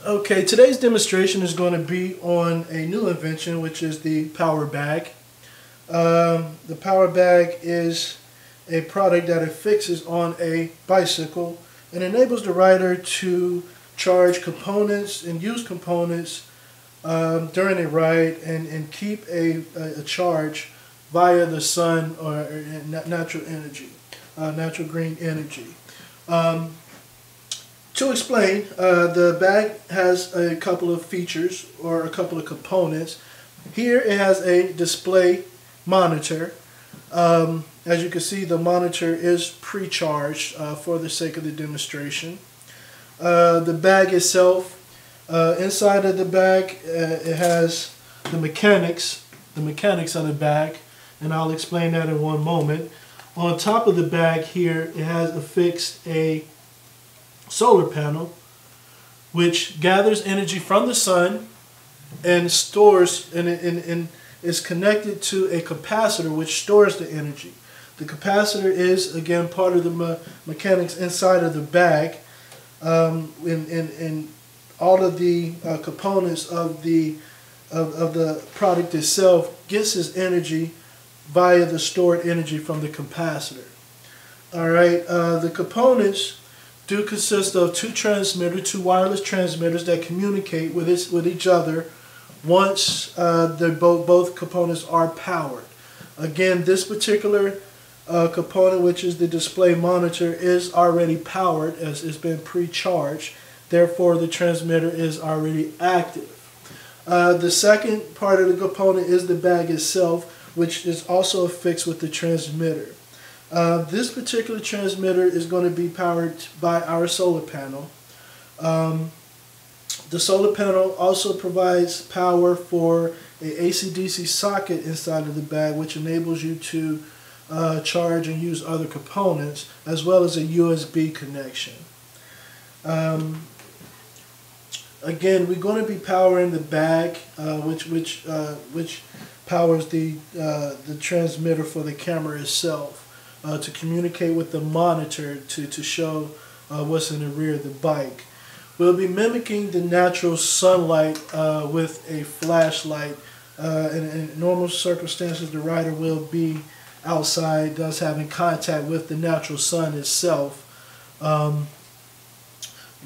Okay, today's demonstration is going to be on a new invention, which is the Power Bag. The Power Bag is a product that affixes on a bicycle and enables the rider to charge components and use components during a ride and keep a charge via the sun or natural energy, natural green energy. To explain, the bag has a couple of features or a couple of components. Here it has a display monitor. As you can see, the monitor is pre-charged for the sake of the demonstration. The bag itself, inside of the bag, it has the mechanics of the bag, and I'll explain that in one moment. On top of the bag here, it has affixed a solar panel which gathers energy from the sun and stores and is connected to a capacitor which stores the energy. The capacitor is again part of the mechanics inside of the bag, and all of the components of the product itself gets its energy via the stored energy from the capacitor. Alright, the components do consist of two wireless transmitters that communicate with each other once both components are powered. Again, this particular component, which is the display monitor, is already powered as it's been pre-charged. Therefore, the transmitter is already active. The second part of the component is the bag itself, which is also affixed with the transmitter. This particular transmitter is going to be powered by our solar panel. The solar panel also provides power for a AC/DC socket inside of the bag, which enables you to charge and use other components, as well as a USB connection. Again, we're going to be powering the bag, which powers the transmitter for the camera itself. To communicate with the monitor to show what's in the rear of the bike. We'll be mimicking the natural sunlight with a flashlight. In normal circumstances, the rider will be outside, thus having contact with the natural sun itself,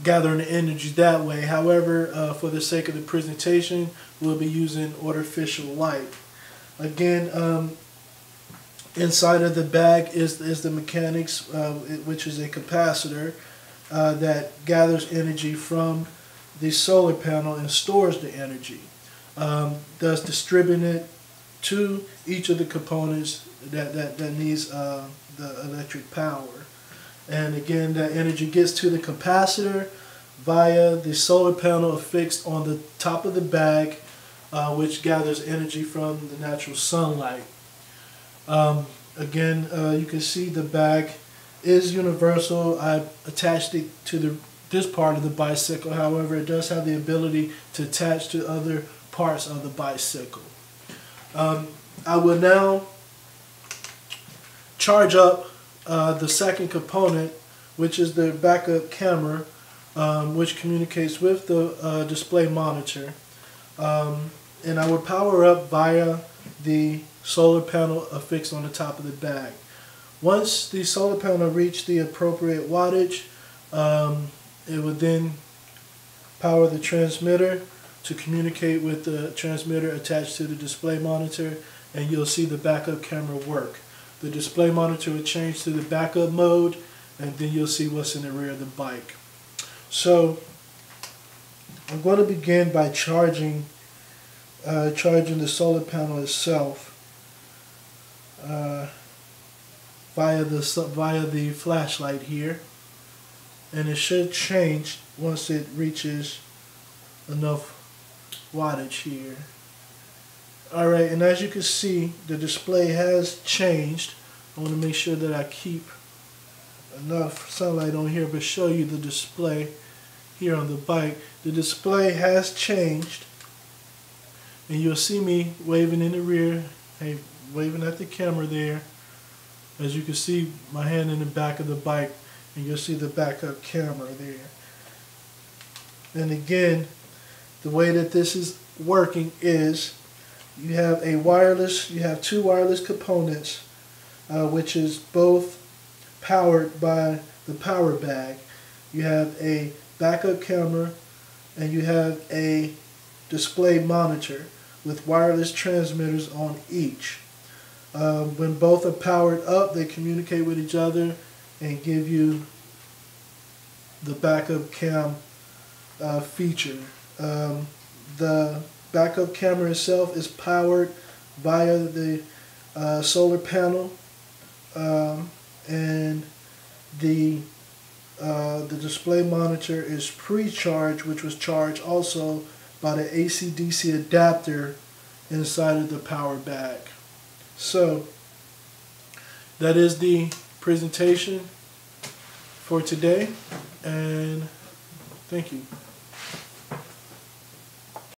gathering the energy that way. However, for the sake of the presentation, we'll be using artificial light. Again, inside of the bag is the mechanics, which is a capacitor that gathers energy from the solar panel and stores the energy, thus distributing it to each of the components that needs the electric power. And again, that energy gets to the capacitor via the solar panel affixed on the top of the bag, which gathers energy from the natural sunlight. Again, you can see the bag is universal. I attached it to this part of the bicycle. However, it does have the ability to attach to other parts of the bicycle. I will now charge up the second component, which is the backup camera, which communicates with the display monitor. And I will power up via the solar panel affixed on the top of the bag. Once the solar panel reaches the appropriate wattage, it would then power the transmitter to communicate with the transmitter attached to the display monitor, and you'll see the backup camera work. The display monitor will change to the backup mode, and then you'll see what's in the rear of the bike. So I'm going to begin by charging the solar panel itself via the flashlight here, and it should change once it reaches enough wattage here. Alright, and as you can see, the display has changed. I want to make sure that I keep enough sunlight on here but show you the display here on the bike. The display has changed, and you'll see me waving in the rear, hey, waving at the camera there. As you can see, my hand in the back of the bike, and you'll see the backup camera there. And again, the way that this is working is you have two wireless components, which is both powered by the power bag. You have a backup camera and you have a display monitor with wireless transmitters on each. When both are powered up, they communicate with each other and give you the backup cam feature. The backup camera itself is powered via the solar panel, and the display monitor is pre-charged, which was charged also by the AC/DC adapter inside of the power bag. So that is the presentation for today, and thank you.